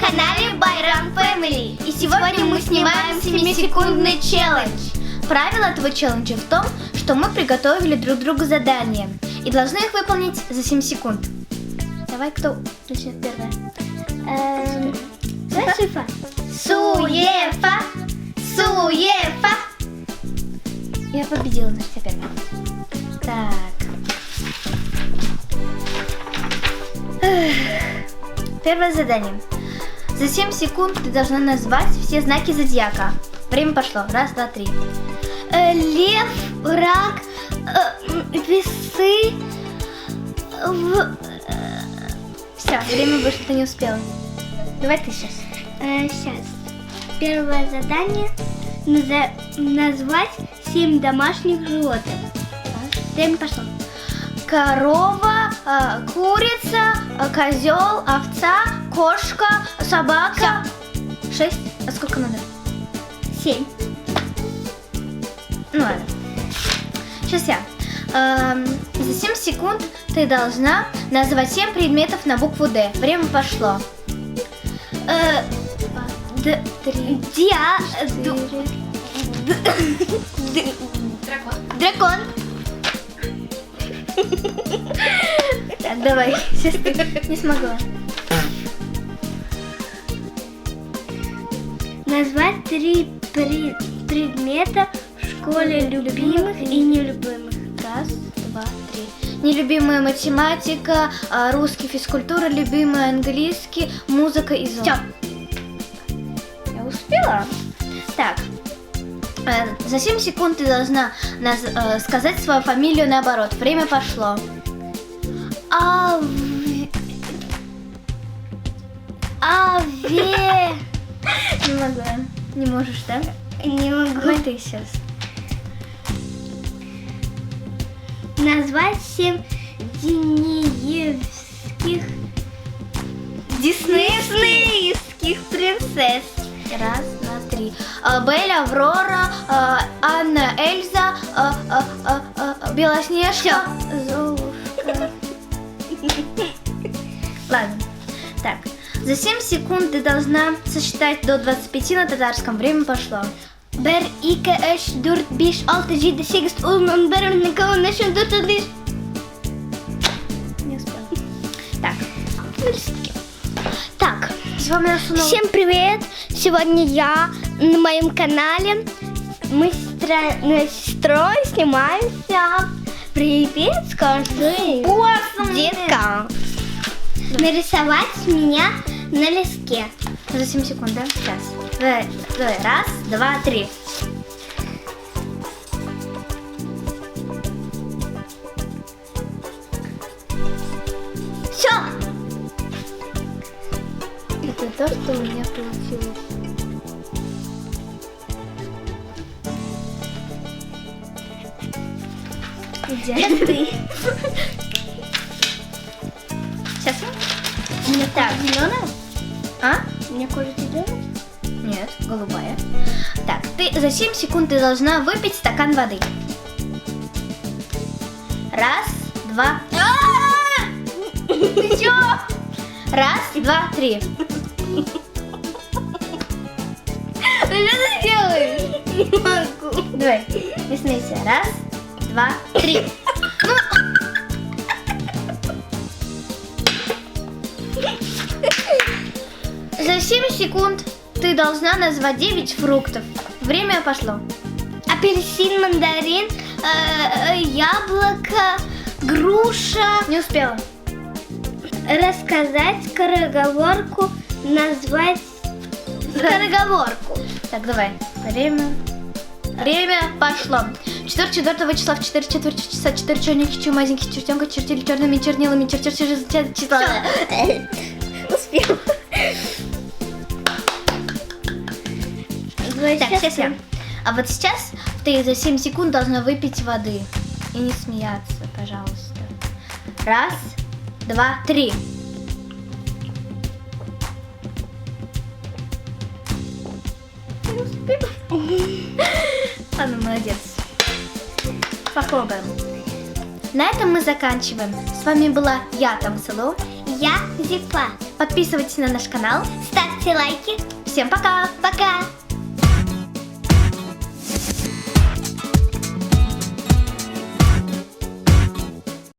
канале Байрам Family. И сегодня мы снимаем 7-секундный челлендж. Правило этого челленджа в том, что мы приготовили друг другу задания и должны их выполнить за 7 секунд. Давай, кто начнет первое? Суефа. Суефа. Суефа. Я победила, значит, я первая. Так. Первое задание. За 7 секунд ты должна назвать все знаки зодиака. Время пошло. Раз, два, три. Лев, рак, весы. Все, время вышло, ты не успела. Давай ты сейчас. Сейчас. Первое задание. Назвать 7 домашних животных. Время пошло. Корова, курица, козел, овца, кошка, собака. 6. А сколько надо? 7. Ну ладно. Сейчас я. За 7 секунд ты должна назвать 7 предметов на букву Д. Время пошло. Дракон. Так, давай. Сейчас ты не смогла. Назвать 3 предмета в школе любимых и нелюбимых. Раз, два, три. Нелюбимая математика, русский, физкультура, любимая английский, музыка и зон. Всё. Я успела. Так. За 7 секунд ты должна сказать свою фамилию наоборот. Время пошло. Не могу. Не можешь, да? Не могу. Давай ты сейчас. Назвать 7 диснеевских принцесс. Раз, два, три. Белль, Аврора, Анна, Эльза, Белоснежка, Золушка. Ладно. Так. За 7 секунд ты должна сосчитать до 25 на татарском. Время пошло. 1, 2, 3, 4, 5, 6, 7, 8, 9, 10. Не успела. Так. Так. С вами Расунова. Всем привет! Сегодня я на моем канале. Мы с сестрой снимаемся. Привет, скажи, детка. Нарисовать меня на листке. За 7 секунд, да? Сейчас. Давай. Раз, два, три. Все. Это то, что у меня получилось. Идеально. Сейчас. У меня Так. зеленая? А? У меня кожа зеленая? Нет, голубая. Так, ты за 7 секунд ты должна выпить стакан воды. Раз, два. Ты чё? Раз, два, три. Ты что ты делаешь? Не могу. Давай, не смейся. Раз, два, три. За 7 секунд ты должна назвать 9 фруктов. Время пошло. Апельсин, мандарин, яблоко, груша. Не успела. Рассказать скороговорку, назвать скороговорку. Так, давай. Время пошло. 4 числа в 4 четверти часа 4 черненьких, чумазеньких, чертенка, чертили черными чернилами, чертер числа. Успел. Так, сейчас я. А вот сейчас ты за 7 секунд должна выпить воды. И не смеяться, пожалуйста. Раз, два, три. Ладно, молодец. Похлопаем. На этом мы заканчиваем. С вами была я, Тамсылу. я Зифа. Подписывайтесь на наш канал. Ставьте лайки. Всем пока! Пока!